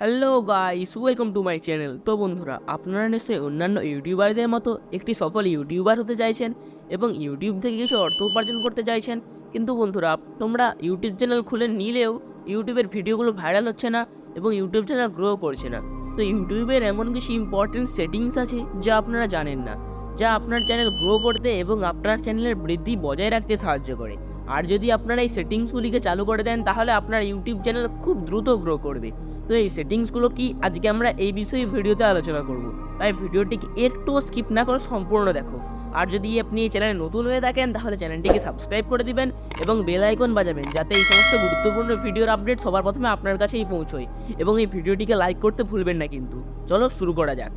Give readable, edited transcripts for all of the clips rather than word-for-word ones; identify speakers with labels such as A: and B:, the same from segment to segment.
A: Hello guys, welcome to my channel. তো বন্ধুরা, আপনারা নিশ্চয়ই অন্যান্য ইউটিউবারদের মতো একটি সফল ইউটিউবার হতে চাইছেন এবং ইউটিউব থেকে কিছু অর্থ উপার্জন করতে চাইছেন। কিন্তু বন্ধুরা, তোমরা ইউটিউব চ্যানেল খুলে নিলেও ইউটিউবের ভিডিওগুলো ভাইরাল হচ্ছে না এবং ইউটিউব চ্যানেল গ্রো করছে না। তো ইউটিউবের এমন কিছু ইম্পর্টেন্ট সেটিংস আছে যা আপনারা জানেন না, যা আপনার চ্যানেল গ্রো করতে এবং আপনার চ্যানেলের বৃদ্ধি বজায় রাখতে সাহায্য করে। আর যদি আপনারা এই সেটিংসগুলিকে চালু করে দেন, তাহলে আপনার ইউটিউব চ্যানেল খুব দ্রুত গ্রো করবে। তো এই সেটিংসগুলো কি, আজকে আমরা এই বিষয়ে ভিডিওতে আলোচনা করব। তাই ভিডিওটিকে একটুও স্কিপ না করে সম্পূর্ণ দেখো। আর যদি আপনি এই চ্যানেলে নতুন হয়ে থাকেন, তাহলে চ্যানেলটিকে সাবস্ক্রাইব করে দিবেন এবং বেল আইকন বাজাবেন, যাতে এই সমস্ত গুরুত্বপূর্ণ ভিডিওর আপডেট সবার প্রথমে আপনার কাছেই পৌঁছয়। এবং এই ভিডিওটিকে লাইক করতে ভুলবেন না কিন্তু। চলো শুরু করা যাক।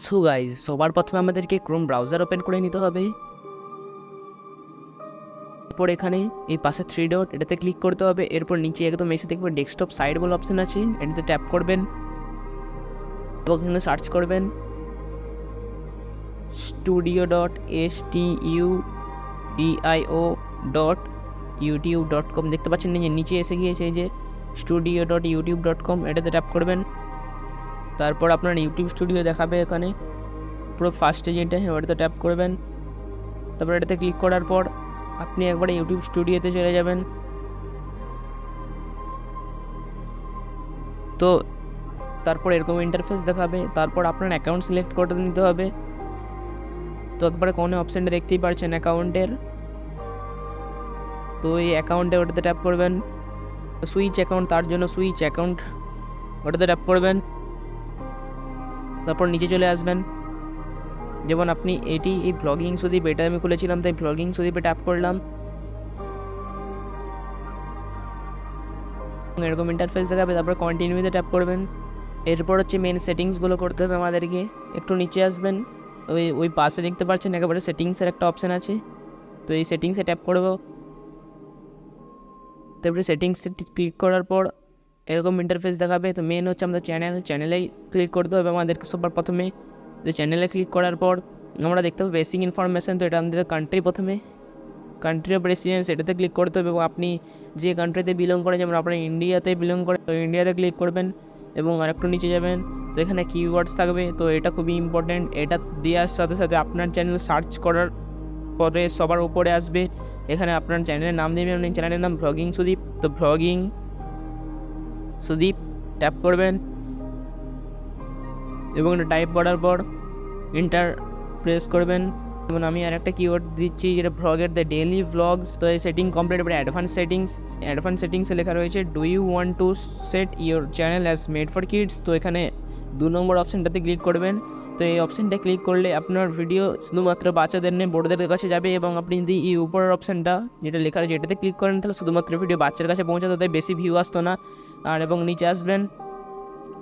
A: সো গাইজ, সবার প্রথমে আমাদেরকে ক্রোম ব্রাউজার ওপেন করে নিতে হবে। এরপর এখানে এই পাশে 3 ডট, এটাতে ক্লিক করতে হবে। এরপর নিচে একদম এসে দেখবে ডেস্কটপ সাইড বলে অপশন আছে, এটাতে ট্যাপ করবেন এবং এখানে সার্চ করবেন studio.youtube.com। দেখতে পাচ্ছেন নিচে এসে গিয়েছে এই যে studio.youtube.com, এটাতে ট্যাপ করবেন। তারপর আপনার ইউটিউব স্টুডিও দেখাবে এখানে পুরো ফার্স্টে যেটা, ওটাতে ট্যাপ করবেন। তারপর এটাতে ক্লিক করার পর আপনি একবারে ইউটিউব স্টুডিওতে চলে যাবেন। তো তারপর এরকম ইন্টারফেস দেখাবে। তারপর আপনার অ্যাকাউন্ট সিলেক্ট করে নিতে হবে। তো একবারে কোনো অপশানটা দেখতেই পাচ্ছেন অ্যাকাউন্টের, তো এই অ্যাকাউন্টে ওটাতে ট্যাপ করবেন। সুইচ অ্যাকাউন্ট, তার জন্য সুইচ অ্যাকাউন্ট ওটাতে ট্যাপ করবেন। তারপর নিচে চলে আসবেন। যেমন আপনি এই ব্লগিং সুদীপ, এটা আমি খুলেছিলাম, তাই ব্লগিং সুদীপে ট্যাপ করলাম। এরকম ইন্টারফেস দেখাবে। তারপর কন্টিনিউতে ট্যাপ করবেন। এরপর হচ্ছে মেন সেটিংসগুলো করতে হবে আমাদেরকে। একটু নিচে আসবেন, ওই পাশে দেখতে পাচ্ছেন একেবারে সেটিংসের একটা অপশান আছে, তো এই সেটিংসে ট্যাপ করব। তারপরে সেটিংসে ক্লিক করার পর এরকম ইন্টারফেস দেখাবে। তো মেন হচ্ছে আমাদের চ্যানেলেই ক্লিক করতে হবে আমাদেরকে সবার প্রথমে। তো চ্যানেলে ক্লিক করার পর আমরা দেখতে পাবো বেসিক ইনফরমেশান। তো এটা আমাদের কান্ট্রি, প্রথমে কান্ট্রি অফ রেসিডেন্স, এটাতে ক্লিক করতে হবে এবং আপনি যে কান্ট্রিতে বিলং করেন, যেমন আপনার ইন্ডিয়াতে বিলং করে, তো ইন্ডিয়াতে ক্লিক করবেন এবং আরেকটু নিচে যাবেন। তো এখানে কিওয়ার্ডস থাকবে, তো এটা খুবই ইম্পর্ট্যান্ট। এটা দেওয়ার সাথে সাথে আপনার চ্যানেল সার্চ করার পরে সবার উপরে আসবে। এখানে আপনার চ্যানেলের নাম দেবেন, আপনি চ্যানেলের নাম ব্লগিং সুদীপ, তো ব্লগিং সুদীপ ট্যাপ করবেন এবং এটা টাইপ করার পর এন্টার প্রেস করবেন। যেমন আমি আর একটা কিওয়ার্ড দিচ্ছি, যেটা ভ্লগের দ্য ডেইলি ভ্লগস। তো এই সেটিং কমপ্লিট। এবার অ্যাডভান্স সেটিংসে লেখা রয়েছে do you want to set your channel as made for kids. তো এখানে 2 নম্বর অপশানটাতে ক্লিক করবেন। তো এই অপশানটা ক্লিক করলে আপনার ভিডিও শুধুমাত্র বাচ্চাদের নিয়ে বড়দের কাছে যাবে, এবং আপনি যদি এই উপরের অপশানটা যেটা লেখা রয়েছে এটাতে ক্লিক করেন, তাহলে শুধুমাত্র ভিডিও বাচ্চার কাছে পৌঁছাতো, তাই বেশি ভিউ আসতো না। আর এবং নিচে আসবেন,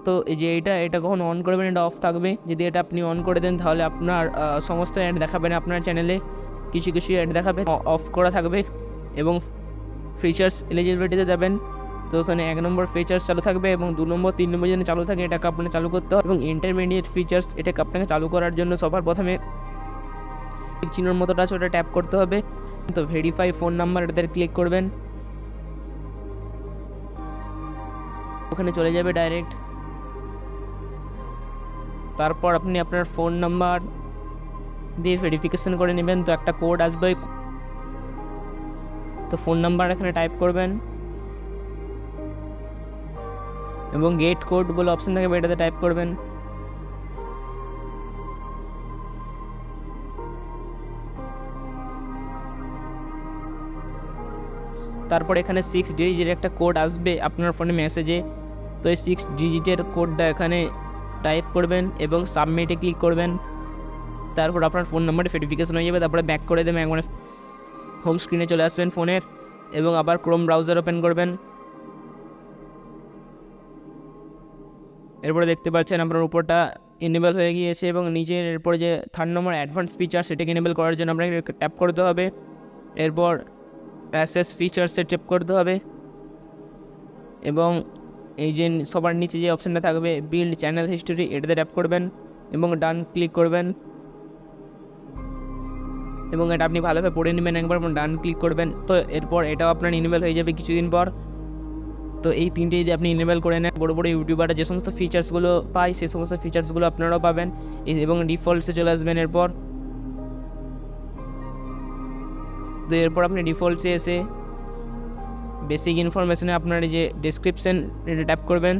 A: তো এই যে এটা কখন অন করবেন, এটা অফ থাকবে। যদি এটা আপনি অন করে দেন, তাহলে আপনার সমস্ত অ্যাড দেখাবে না আপনার চ্যানেলে, কিছু অ্যাড দেখাবে। অফ করা থাকবে। এবং ফিচার্স এলিজিবিলিটিতে যাবেন, তো ওখানে 1 নম্বর ফিচার্স চালু থাকবে এবং 2 নম্বর 3 নম্বর যেন চালু থাকে, এটাকে আপনাকে চালু করতে হবে। এবং ইন্টারমিডিয়েট ফিচার্স, এটাকে আপনাকে চালু করার জন্য সবার প্রথমে চিহ্নের মতোটা আছে, ওটা ট্যাপ করতে হবে। তো ভেরিফাই ফোন নাম্বার, এটাতে ক্লিক করবেন, ওখানে চলে যাবে ডাইরেক্ট। তারপর আপনি আপনার ফোন নাম্বার দিয়ে ভেরিফিকেশন করে নেবেন। তো একটা কোড আসবে, তো ফোন নাম্বার এখানে টাইপ করবেন এবং গেট কোড বলে অপশন থাকবে, এটাতে টাইপ করবেন। তারপর এখানে 6 ডিজিটের একটা কোড আসবে আপনার ফোনে মেসেজে, তো এই 6 ডিজিটের কোডটা এখানে টাইপ করবেন এবং সাবমিটে ক্লিক করবেন। তারপর আপনার ফোন নাম্বারে ভেরিফিকেশন হয়ে যাবে। তারপরে ব্যাক করে দেবেন, একবার হোম স্ক্রিনে চলে আসবেন ফোনের এবং আবার ক্রোম ব্রাউজার ওপেন করবেন। এরপরে দেখতে পাচ্ছেন আপনার উপরটা এনেবল হয়ে গিয়েছে এবং নিচের এরপরে যে 3 নম্বর অ্যাডভান্স ফিচার, সেটাকে এনেবল করার জন্য আপনাকে ট্যাপ করতে হবে। এরপর অ্যাসেস ফিচার্সে ট্যাপ করতে হবে এবং এই যে সবার নিচে যে অপশানটা থাকবে বিল্ড চ্যানেল হিস্টোরি, এটাতে ট্যাপ করবেন এবং ডান ক্লিক করবেন। এবং এটা আপনি ভালোভাবে পড়ে নেবেন একবার, ডান ক্লিক করবেন। তো এরপর এটাও আপনার ইনেবল হয়ে যাবে কিছুদিন পর। তো এই তিনটে যদি আপনি ইনেবল করে নেন, বড় বড় ইউটিউবাররা যে সমস্ত ফিচার্সগুলো পায় সেই সমস্ত ফিচার্সগুলো আপনারাও পাবেন এবং ডিফল্টসে চলে আসবেন এরপর। তো এরপর আপনি ডিফল্টসে এসে বেসিক ইনফরমেশনে আপনার এই যে ডেসক্রিপশন এটা ট্যাপ করবেন।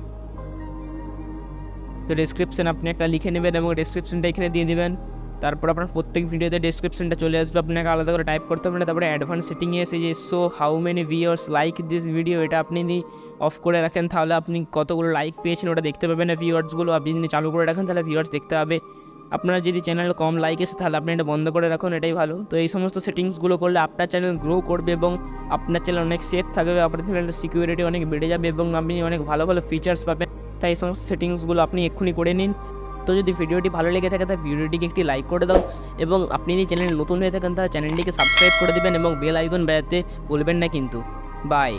A: তো ডেসক্রিপশন আপনি একটা লিখে নেবেন এবং ডেসক্রিপশনটা এখানে দিয়ে দেবেন। তারপর আপনার প্রত্যেক ভিডিওতে ডেসক্রিপশনটা চলে আসবে, আপনাকে আলাদা করে টাইপ করতে হবে না। তারপরে অ্যাডভান্স সেটিংয়ে এসে যে show how many viewers like this video, এটা আপনি যদি অফ করে রাখেন তাহলে আপনি কতগুলো লাইক পেয়েছেন ওটা দেখতে পাবেন না ভিউয়ার্সগুলো। আপনি যদি চালু করে রাখেন তাহলে ভিউয়ার্স দেখতে হবে। আপনার যদি চ্যানেলে কম লাইক এসে তাহলে আপনি এটা বন্ধ করে রাখুন, এটাই ভালো। তো এই সমস্ত সেটিংসগুলো করলে আপনার চ্যানেল গ্রো করবে এবং আপনার চ্যানেল অনেক সেফ থাকবে, আপনার চ্যানেলের সিকিউরিটি অনেক বেড়ে যাবে এবং আপনি অনেক ভালো ভালো ফিচার্স পাবেন। তাই এই সমস্ত সেটিংসগুলো আপনি এক্ষুনি করে নিন। তো যদি ভিডিওটি ভালো লেগে থাকে তাহলে ভিডিওটিকে একটি লাইক করে দাও এবং আপনি যদি চ্যানেল নতুন হয়ে থাকেন তাহলে চ্যানেলটিকে সাবস্ক্রাইব করে দেবেন এবং বেল আইকন বাজাতে ভুলবেন না কিন্তু। বাই।